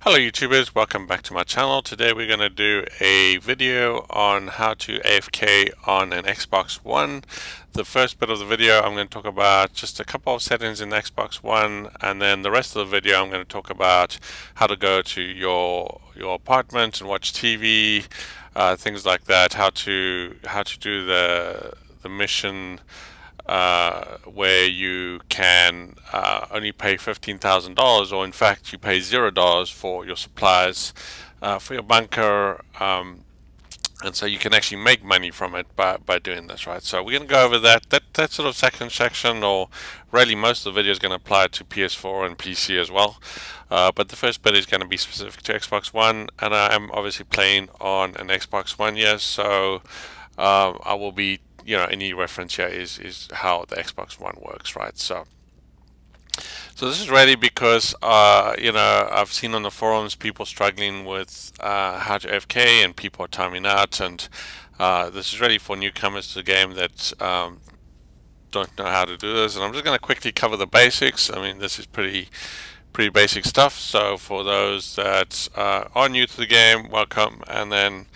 Hello YouTubers, welcome back to my channel. Today we're going to do a video on how to AFK on an Xbox One. The first bit of the video I'm going to talk about just a couple of settings in Xbox One, and then the rest of the video I'm going to talk about how to go to your apartment and watch TV, things like that, how to do the mission where you can only pay $15,000, or in fact you pay $0 for your supplies for your bunker, and so you can actually make money from it by doing this, right? So we're going to go over that sort of second section, or really most of the video is going to apply to PS4 and PC as well. But the first bit is going to be specific to Xbox One, and I am obviously playing on an Xbox One, yes, so I will be, any reference here is how the Xbox One works, right? So this is ready because I've seen on the forums people struggling with how to AFK, and people are timing out, and this is ready for newcomers to the game that don't know how to do this. And I'm just going to quickly cover the basics. I mean, this is pretty basic stuff. So for those that are new to the game, welcome, and then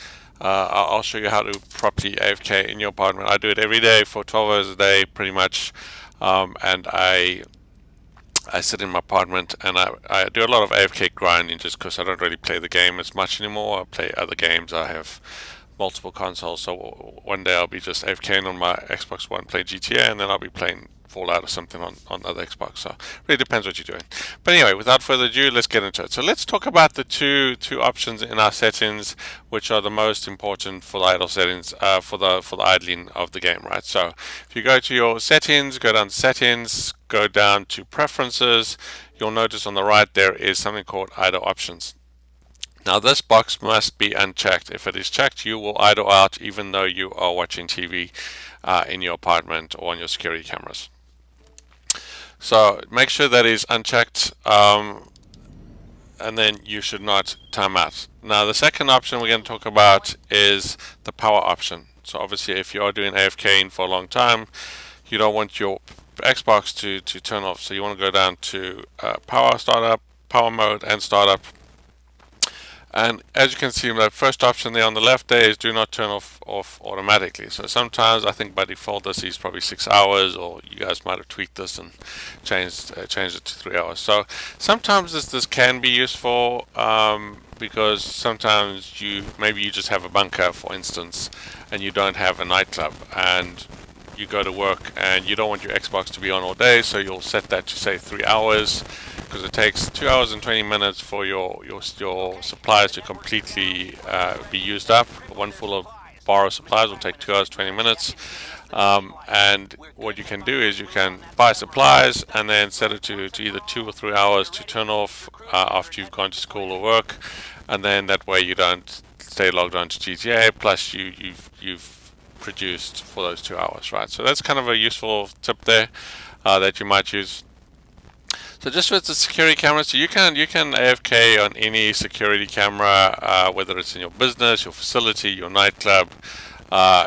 I'll show you how to properly AFK in your apartment. I do it every day for 12 hours a day, pretty much, and I sit in my apartment and I do a lot of AFK grinding just because I don't really play the game as much anymore. I play other games. I have multiple consoles, so one day I'll be just AFKing on my Xbox One, play GTA, and then I'll be playing Fallout or something on the other Xbox. So it really depends what you're doing. But anyway, without further ado, let's get into it. So let's talk about the two options in our settings, which are the most important for the idle settings, for the idling of the game, right? So if you go to your settings, go down to settings, go down to preferences, you'll notice on the right there is something called idle options. Now this box must be unchecked. If it is checked, you will idle out even though you are watching TV in your apartment or on your security cameras. So make sure that is unchecked, and then you should not time out. Now the second option we're going to talk about is the power option. So obviously if you are doing AFKing for a long time, you don't want your Xbox to turn off. So you want to go down to power startup, power mode, and startup. And as you can see, the first option there on the left there is do not turn off automatically. So sometimes I think by default this is probably 6 hours, or you guys might have tweaked this and changed it to 3 hours. So sometimes this can be useful, because sometimes maybe you just have a bunker, for instance, and you don't have a nightclub, and you go to work and you don't want your Xbox to be on all day, so you'll set that to say 3 hours, because it takes 2 hours and 20 minutes for your supplies to completely be used up. One full of bar of supplies will take 2 hours 20 minutes. And what you can do is you can buy supplies and then set it to either 2 or 3 hours to turn off after you've gone to school or work, and then that way you don't stay logged on to GTA, plus you've produced for those 2 hours, right? So that's kind of a useful tip there that you might use. So just with the security camera, so you can AFK on any security camera, whether it's in your business, your facility, your nightclub,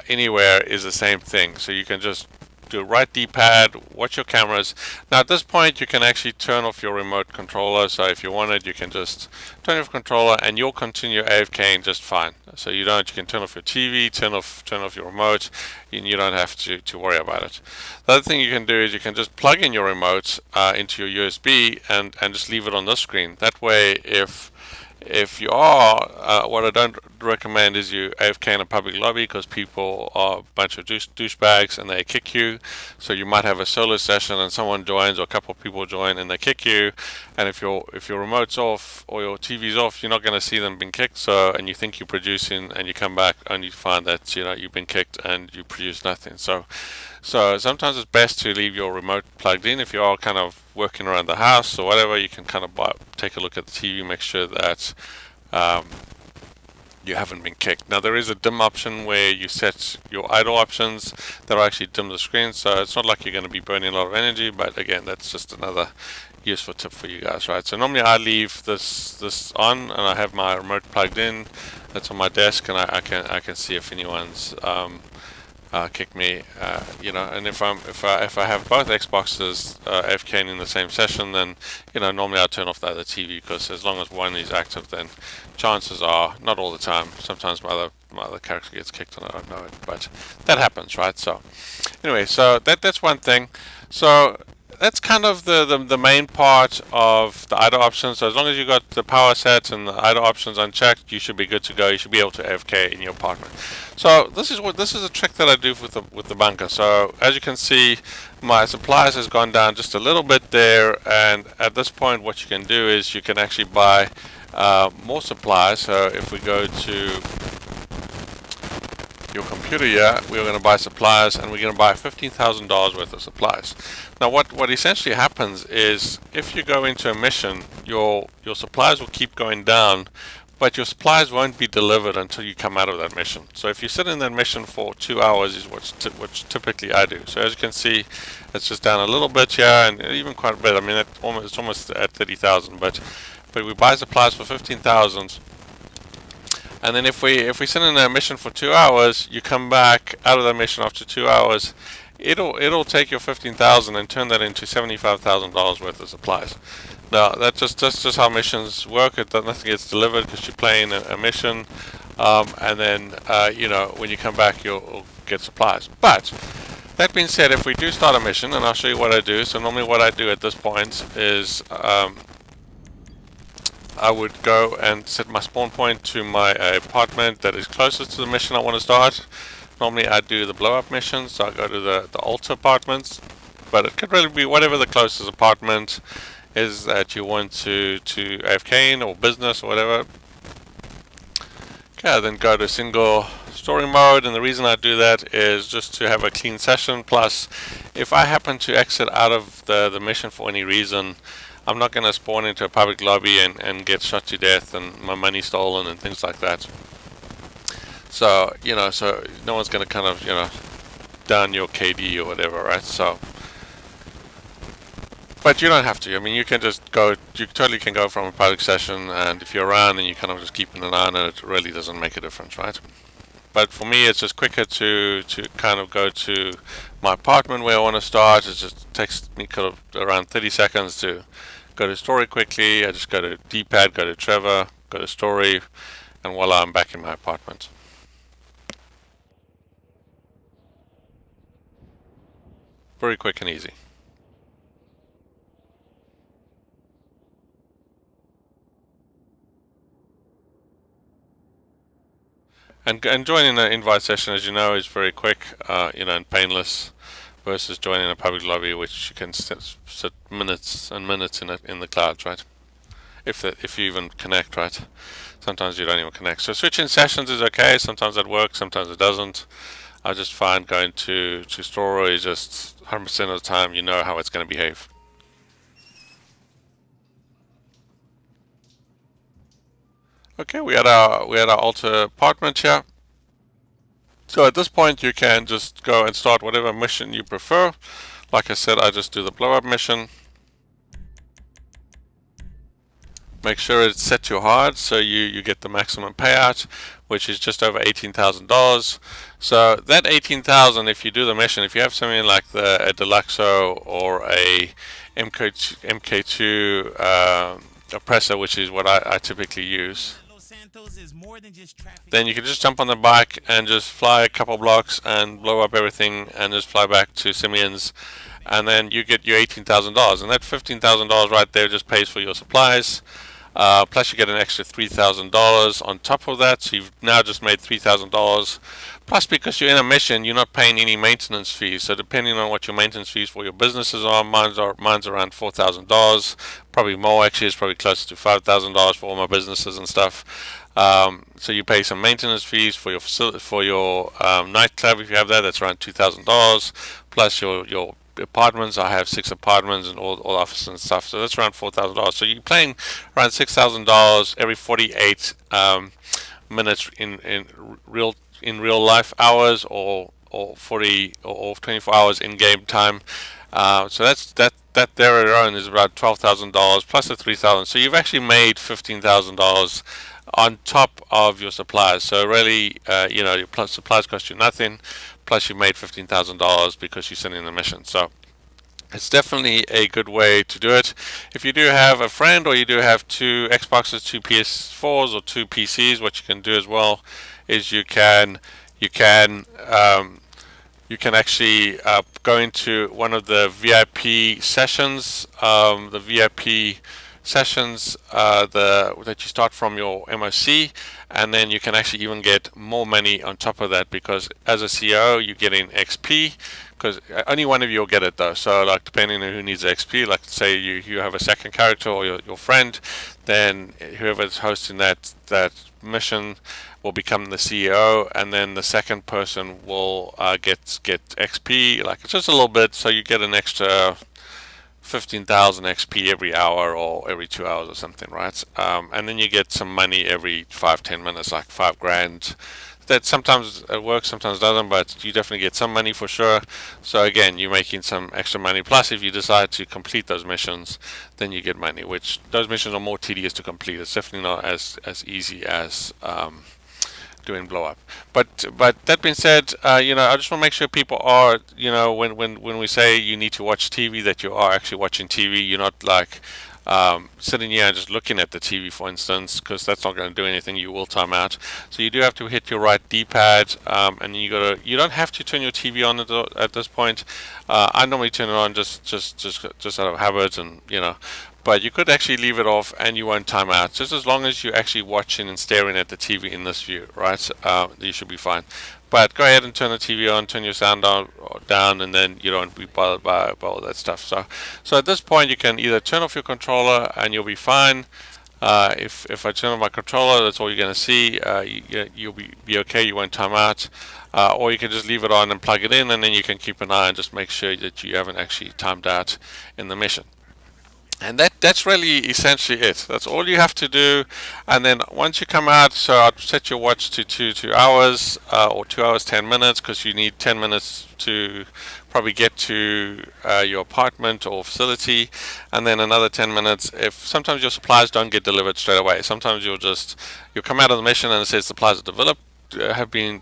anywhere is the same thing. So you can just do right D-pad, watch your cameras. Now at this point you can actually turn off your remote controller, so if you wanted you can just turn off your controller and you'll continue AFKing just fine. So you can turn off your TV, turn off your remote, and you don't have to worry about it. The other thing you can do is you can just plug in your remote into your USB and just leave it on this screen. That way if you are, what I don't recommend is you AFK in a public lobby, because people are a bunch of douchebags and they kick you. So you might have a solo session and someone joins, or a couple of people join, and they kick you. And if your remote's off or your TV's off, you're not going to see them being kicked. So, and you think you're producing, and you come back only to find that you've been kicked and you produce nothing. So sometimes it's best to leave your remote plugged in. If you are kind of working around the house or whatever, you can kind of take a look at the TV, make sure that you haven't been kicked. Now there is a dim option where you set your idle options that will actually dim the screen, so it's not like you're going to be burning a lot of energy, but again, that's just another useful tip for you guys, right? So normally I leave this on, and I have my remote plugged in. That's on my desk, and I can see if anyone's kick me, and if I have both Xboxes AFKing in the same session, then normally I turn off the other TV, because as long as one is active, then chances are, not all the time, sometimes my other character gets kicked and I don't know it, but that happens, right? So anyway, so that's one thing. So that's kind of the main part of the idle options. So as long as you got the power set and the idle options unchecked, you should be good to go. You should be able to AFK in your apartment. So this is a trick that I do with the bunker. So as you can see, my supplies has gone down just a little bit there, and at this point what you can do is you can actually buy more supplies. So if we go to your computer here, we're going to buy supplies, and we're going to buy $15,000 worth of supplies. Now what essentially happens is, if you go into a mission, your supplies will keep going down, but your supplies won't be delivered until you come out of that mission. So if you sit in that mission for 2 hours is what typically I do. So as you can see, it's just down a little bit here, and even quite a bit. I mean, it's almost at 30,000, but we buy supplies for 15,000. And then if we sit in a mission for 2 hours, you come back out of that mission after 2 hours, it'll take your 15,000 and turn that into $75,000 worth of supplies. Now that's just how missions work. Nothing gets delivered because you're playing a mission, and then when you come back, you'll get supplies. But that being said, if we do start a mission, and I'll show you what I do. So normally what I do at this point is I would go and set my spawn point to my apartment that is closest to the mission I want to start. Normally I do the blow up mission, so I go to the altar apartments, but it could really be whatever the closest apartment is that you want to AFK in, or business or whatever. Okay, then go to single story mode, and the reason I do that is just to have a clean session. Plus, if I happen to exit out of the mission for any reason, I'm not going to spawn into a public lobby and get shot to death and my money stolen and things like that. So, so no one's going to kind of, down your KD or whatever, right? So, but you don't have to. I mean, you can just go, you totally can go from a public session, and if you're around and you kind of just keeping an eye on it, it really doesn't make a difference, right? But for me, it's just quicker to kind of go to my apartment where I want to start. It just takes me kind of around 30 seconds to go to story quickly. I just go to D-pad, go to Trevor, go to story, and voila, I'm back in my apartment. Very quick and easy. And joining an invite session, as you know, is very quick, and painless, versus joining a public lobby, which you can sit minutes and minutes in the clouds, right? If you even connect, right? Sometimes you don't even connect. So switching sessions is okay. Sometimes that works, sometimes it doesn't. I just find going to story just 100% of the time, you know how it's going to behave. Okay, we had our altar apartment here. So at this point you can just go and start whatever mission you prefer. Like I said, I just do the blow up mission. Make sure it's set to hard so you get the maximum payout, which is just over $18,000. So that $18,000, if you do the mission, if you have something like a Deluxo or a MK2 oppressor, which is what I typically use, then you can just jump on the bike and just fly a couple blocks and blow up everything and just fly back to Simeon's, and then you get your $18,000, and that $15,000 right there just pays for your supplies. Plus you get an extra $3,000 on top of that, so you've now just made $3,000. Plus, because you're in a mission, you're not paying any maintenance fees. So depending on what your maintenance fees for your businesses are, mine's around $4,000. Probably more, actually. It's probably closer to $5,000 for all my businesses and stuff. So you pay some maintenance fees for your facility, for your nightclub. If you have that, that's around $2,000. Plus your apartments. I have 6 apartments and all offices and stuff. So that's around $4,000. So you're paying around $6,000 every 48 minutes in real life hours, or 40 or 24 hours in game time. So that there alone is about $12,000 plus the $3,000. So you've actually made $15,000 on top of your supplies. So really, your supplies cost you nothing, plus you made $15,000 because you're sitting in the mission. So it's definitely a good way to do it. If you do have a friend, or you do have 2 Xboxes, 2 PS4s, or 2 PCs, what you can do as well is you can actually go into one of the VIP sessions, that you start from your MOC, and then you can actually even get more money on top of that, because as a CEO you're getting XP, because only one of you will get it though. So like, depending on who needs XP, like say you have a second character, or your friend, then whoever's hosting that mission will become the CEO, and then the second person will get XP, like it's just a little bit, so you get an extra 15,000 XP every hour or every 2 hours or something, right? And then you get some money every 5-10 minutes, like $5,000. That sometimes it works, sometimes doesn't, but you definitely get some money for sure. So again, you're making some extra money. Plus, if you decide to complete those missions, then you get money, which those missions are more tedious to complete. It's definitely not as easy as doing blow up. But that being said, I just want to make sure people are, when we say you need to watch TV, that you are actually watching TV. You're not like sitting here and just looking at the TV, for instance, because that's not going to do anything. You will time out. So you do have to hit your right D-pad, and then you don't have to turn your TV on at this point. I normally turn it on just out of habit, and but you could actually leave it off and you won't time out, just as long as you're actually watching and staring at the TV in this view, right? You should be fine. But go ahead and turn the TV on, turn your sound down, and then you don't be bothered by all that stuff. So at this point, you can either turn off your controller and you'll be fine. If I turn on my controller, that's all you're going to see. You'll be okay. You won't time out. Or you can just leave it on and plug it in, and then you can keep an eye and just make sure that you haven't actually timed out in the mission. And that's really essentially it. That's all you have to do. And then once you come out, so I'd set your watch to 2 hours, or 2 hours 10 minutes, because you need 10 minutes to probably get to your apartment or facility, and then another 10 minutes if sometimes your supplies don't get delivered straight away. Sometimes you'll come out of the mission and it says supplies are developed, have been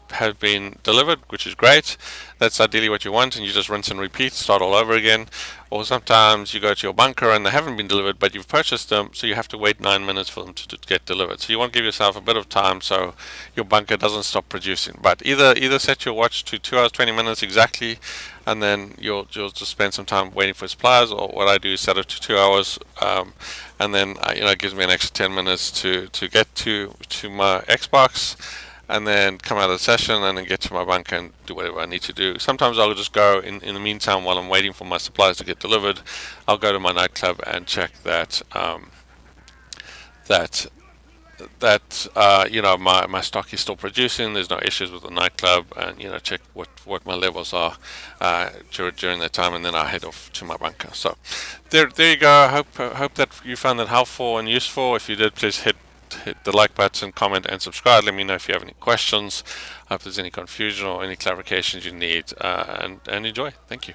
delivered, which is great. That's ideally what you want, and you just rinse and repeat, start all over again. Or sometimes you go to your bunker and they haven't been delivered, but you've purchased them, so you have to wait 9 minutes for them to get delivered. So you want to give yourself a bit of time so your bunker doesn't stop producing. But either set your watch to 2 hours 20 minutes exactly, and then you'll just spend some time waiting for supplies. Or what I do is set it to 2 hours, and then it gives me an extra 10 minutes to get to my Xbox, and then come out of the session and then get to my bunker and do whatever I need to do. Sometimes I'll just go in the meantime, while I'm waiting for my supplies to get delivered, I'll go to my nightclub and check that my stock is still producing, there's no issues with the nightclub, and check what my levels are during that time, and then I head off to my bunker. So there you go. Hope that you found that helpful and useful. If you did, please hit the like button, comment, and subscribe. Let me know if you have any questions, if there's any confusion or any clarifications you need, and enjoy. Thank you.